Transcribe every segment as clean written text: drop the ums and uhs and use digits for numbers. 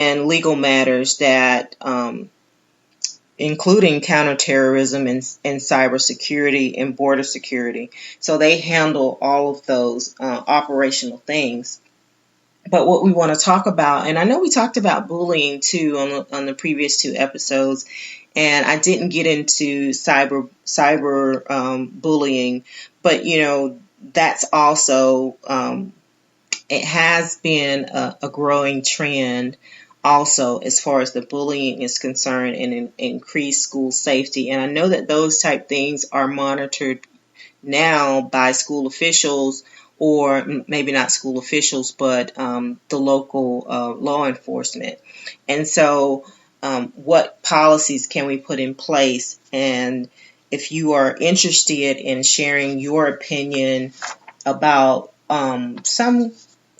and legal matters that including counterterrorism and cybersecurity and border security. So they handle all of those operational things. But what we want to talk about, and I know we talked about bullying too on the previous 2 episodes, and I didn't get into cyber bullying, but that's also it has been a growing trend also as far as the bullying is concerned, and increased school safety. And I know that those type things are monitored now by school officials, or maybe not school officials, but the local law enforcement. And so what policies can we put in place? And if you are interested in sharing your opinion about some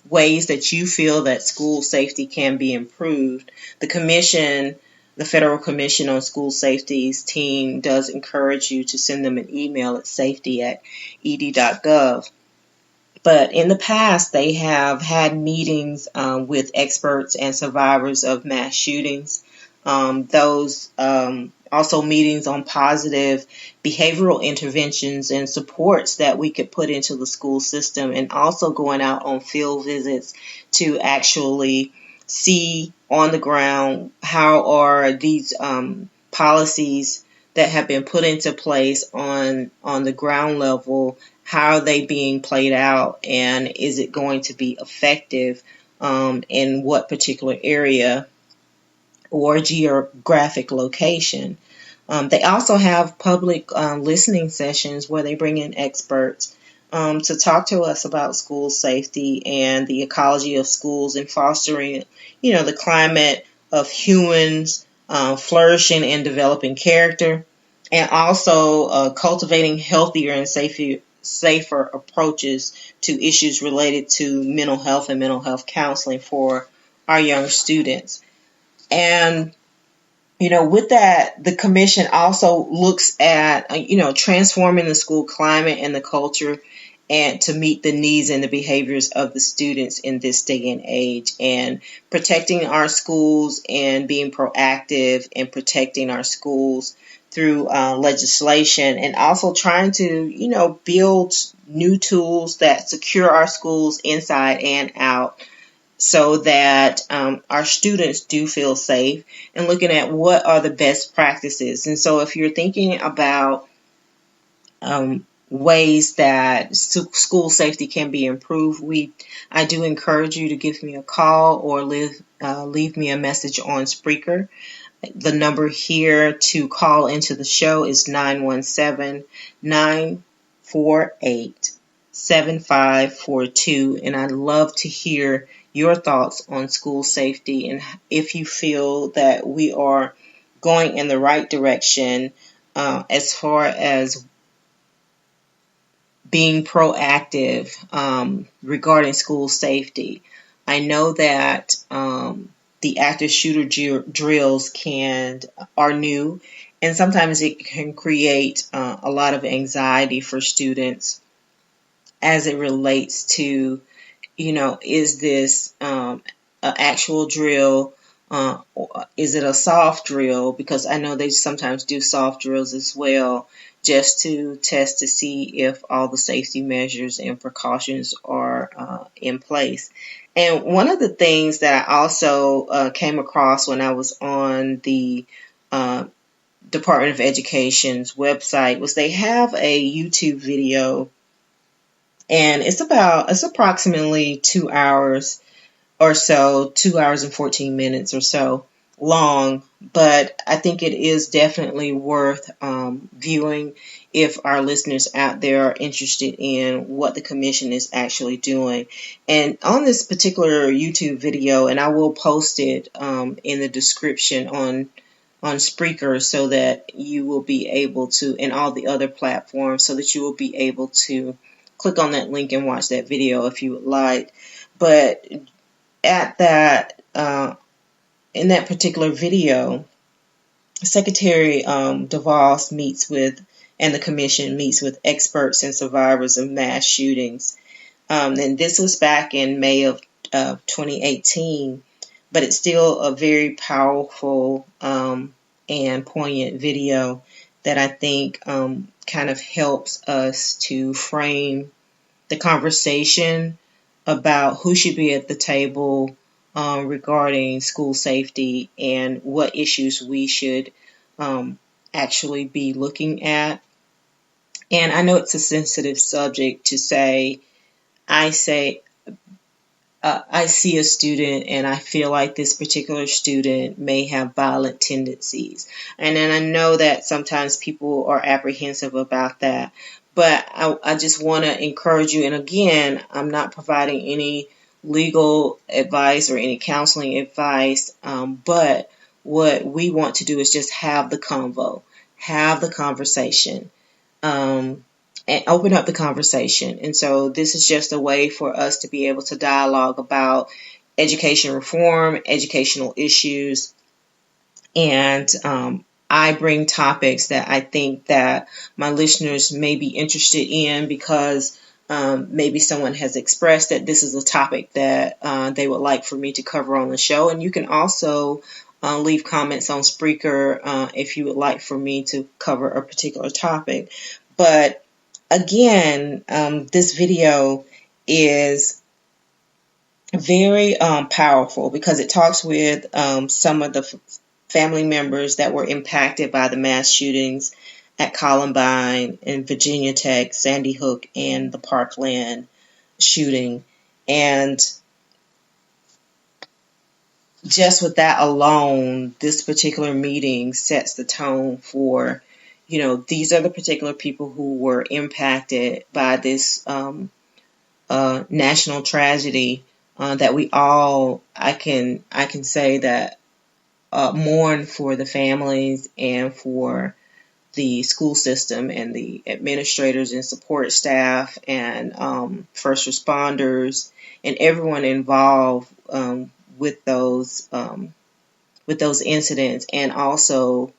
ways that you feel that school safety can be improved, the Federal Commission on School Safety's team does encourage you to send them an email at safety@ed.gov. But in the past, they have had meetings with experts and survivors of mass shootings. Those also meetings on positive behavioral interventions and supports that we could put into the school system, and also going out on field visits to actually see on the ground how are these policies that have been put into place on the ground level, how are they being played out, and is it going to be effective in what particular area or geographic location. They also have public listening sessions where they bring in experts to talk to us about school safety and the ecology of schools, and fostering, the climate of humans flourishing and developing character, and also cultivating healthier and safer approaches to issues related to mental health and mental health counseling for our young students. And with that, the commission also looks at, transforming the school climate and the culture, and to meet the needs and the behaviors of the students in this day and age, and protecting our schools and being proactive in protecting our schools through legislation, and also trying to, build new tools that secure our schools inside and out, so that our students do feel safe, and looking at what are the best practices. And so if you're thinking about ways that school safety can be improved, I do encourage you to give me a call or leave me a message on Spreaker. The number here to call into the show is 917-948-7542, and I'd love to hear your thoughts on school safety, and if you feel that we are going in the right direction as far as being proactive regarding school safety. I know that the active shooter drills are new, and sometimes it can create a lot of anxiety for students as it relates to, is this an actual drill? Or is it a soft drill? Because I know they sometimes do soft drills as well, just to test to see if all the safety measures and precautions are in place. And one of the things that I also came across when I was on the Department of Education's website was they have a YouTube video, and it's approximately 2 hours or so, 2 hours and 14 minutes or so long, but I think it is definitely worth viewing if our listeners out there are interested in what the commission is actually doing. And on this particular YouTube video, and I will post it in the description on Spreaker, so that you will be able to, and all the other platforms, so that you will be able to click on that link and watch that video if you would like. But at that, in that particular video, Secretary DeVos meets with, and the commission meets with experts and survivors of mass shootings. And this was back in May of 2018. but it's still a very powerful and poignant video that I think kind of helps us to frame the conversation about who should be at the table regarding school safety and what issues we should actually be looking at. And I know it's a sensitive subject to say, I say, I see a student and I feel like this particular student may have violent tendencies. And then I know that sometimes people are apprehensive about that. But I just want to encourage you. And again, I'm not providing any legal advice or any counseling advice. But what we want to do is just have the convo, have the conversation. And open up the conversation. And so this is just a way for us to be able to dialogue about education reform, educational issues, and I bring topics that I think that my listeners may be interested in because maybe someone has expressed that this is a topic that they would like for me to cover on the show. And you can also leave comments on Spreaker if you would like for me to cover a particular topic. But again, this video is very powerful because it talks with some of the family members that were impacted by the mass shootings at Columbine and Virginia Tech, Sandy Hook, and the Parkland shooting. And just with that alone, this particular meeting sets the tone for, these are the particular people who were impacted by this national tragedy that we all, I can say that, mourn for the families and for the school system and the administrators and support staff and first responders and everyone involved with those incidents, and also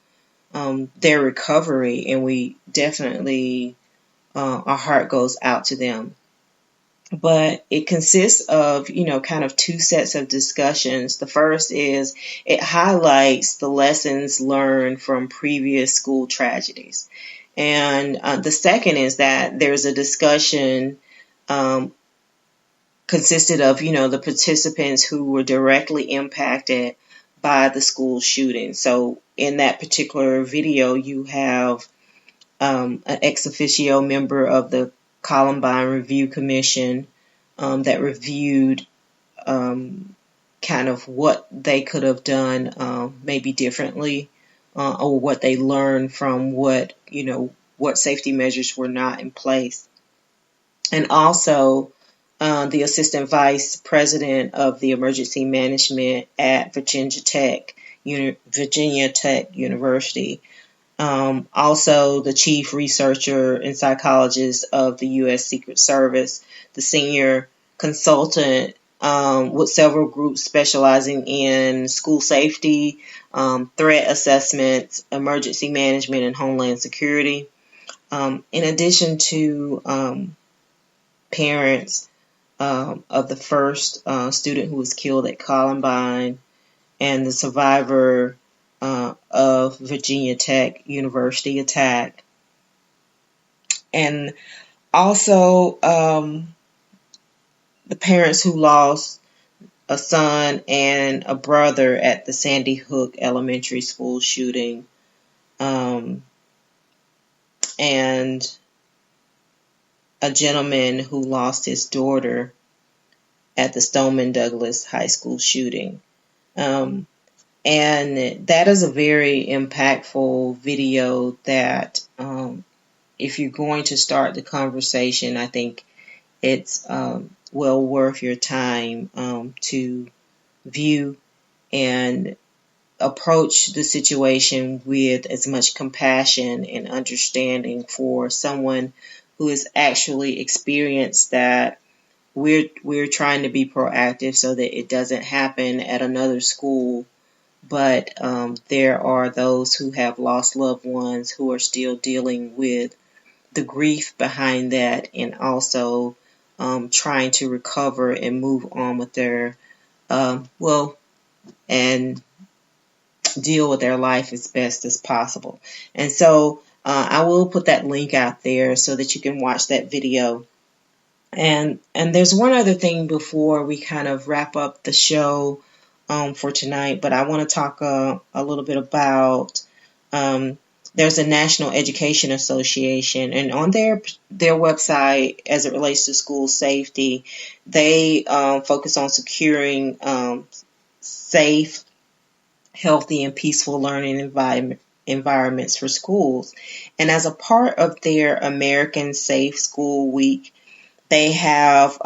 their recovery. And we definitely, our heart goes out to them. But it consists of, kind of two sets of discussions. The first is it highlights the lessons learned from previous school tragedies. And the second is that there's a discussion consisted of, the participants who were directly impacted by the school shooting. So in that particular video, you have an ex officio member of the Columbine Review Commission that reviewed kind of what they could have done maybe differently or what they learned from what safety measures were not in place. And also the assistant vice president of the emergency management at Virginia Tech University. Also the chief researcher and psychologist of the U.S. Secret Service, the senior consultant with several groups specializing in school safety, threat assessments, emergency management, and homeland security. In addition to parents of the first student who was killed at Columbine and the survivor of Virginia Tech University attack. And also the parents who lost a son and a brother at the Sandy Hook Elementary School shooting. And a gentleman who lost his daughter at the Stoneman Douglas High School shooting. And that is a very impactful video that if you're going to start the conversation, I think it's well worth your time to view and approach the situation with as much compassion and understanding for someone who has actually experienced that. We're trying to be proactive so that it doesn't happen at another school. But there are those who have lost loved ones who are still dealing with the grief behind that, and also trying to recover and move on with their, and deal with their life as best as possible. And so I will put that link out there so that you can watch that video. And there's one other thing before we kind of wrap up the show for tonight, but I want to talk a little bit about there's a National Education Association, and on their website, as it relates to school safety, they focus on securing safe, healthy, and peaceful learning environments for schools. And as a part of their American Safe School Week, they have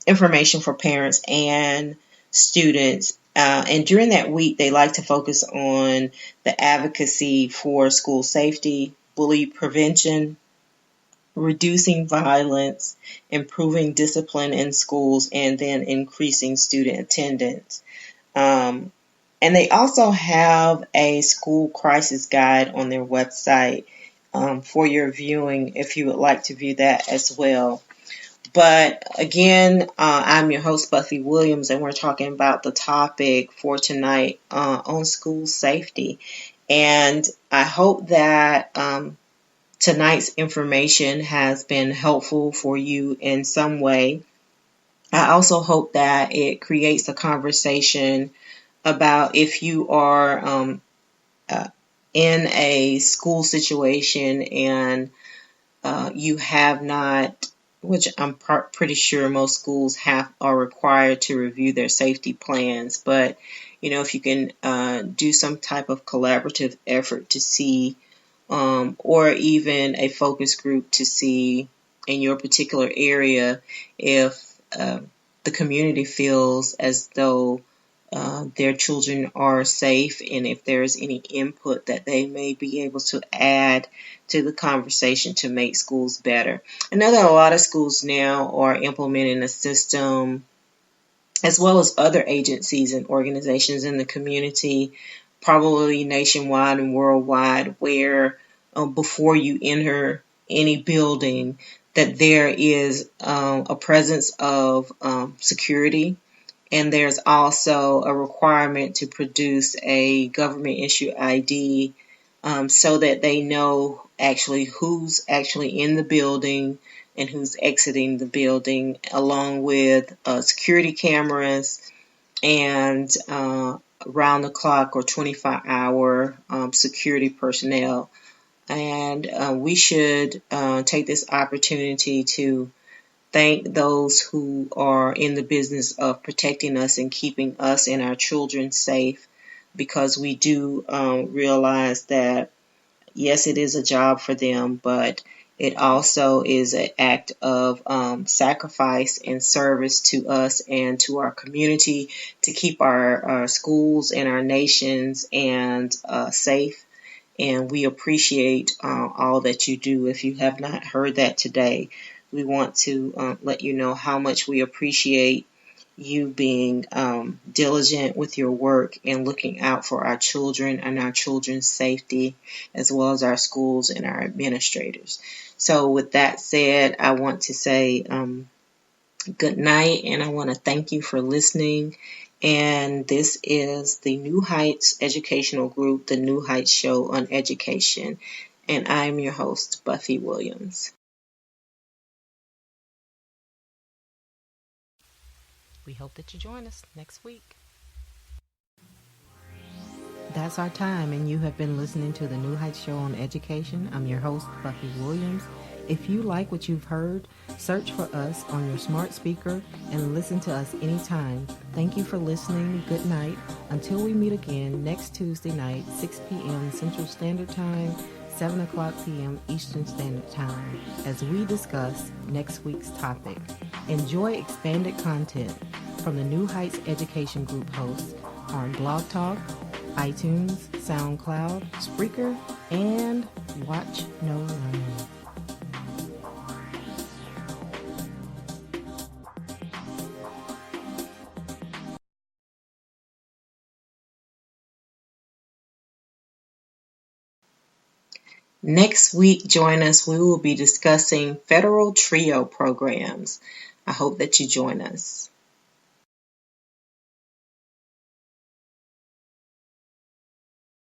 information for parents and students. And during that week, they like to focus on the advocacy for school safety, bully prevention, reducing violence, improving discipline in schools, and then increasing student attendance. And they also have a school crisis guide on their website for your viewing if you would like to view that as well. But again, I'm your host, Buffie Williams, and we're talking about the topic for tonight on school safety. And I hope that tonight's information has been helpful for you in some way. I also hope that it creates a conversation about if you are in a school situation and you have not, which I'm pretty sure most schools are required to review their safety plans. But, if you can do some type of collaborative effort to see, or even a focus group to see in your particular area if the community feels as though their children are safe, and if there's any input that they may be able to add to the conversation to make schools better. I know that a lot of schools now are implementing a system, as well as other agencies and organizations in the community, probably nationwide and worldwide, where before you enter any building, that there is a presence of security. And there's also a requirement to produce a government issue ID so that they know actually who's actually in the building and who's exiting the building, along with security cameras and round the clock or 24-hour security personnel. And we should take this opportunity to thank those who are in the business of protecting us and keeping us and our children safe, because we do realize that, yes, it is a job for them, but it also is an act of sacrifice and service to us and to our community to keep our schools and our nations and safe. And we appreciate all that you do. If you have not heard that today, we want to let you know how much we appreciate you being diligent with your work and looking out for our children and our children's safety, as well as our schools and our administrators. So with that said, I want to say good night, and I want to thank you for listening. And this is the New Heights Educational Group, the New Heights Show on Education. And I'm your host, Buffie Williams. We hope that you join us next week. That's our time, and you have been listening to the New Heights Show on Education. I'm your host, Buffie Williams. If you like what you've heard, search for us on your smart speaker and listen to us anytime. Thank you for listening. Good night. Until we meet again next Tuesday night, 6 p.m. Central Standard Time, 7 o'clock p.m. Eastern Standard Time, as we discuss next week's topic. Enjoy expanded content from the New Heights Education Group hosts on Blog Talk, iTunes, SoundCloud, Spreaker, and Watch No Learn. Next week, join us. We will be discussing federal TRIO programs. I hope that you join us.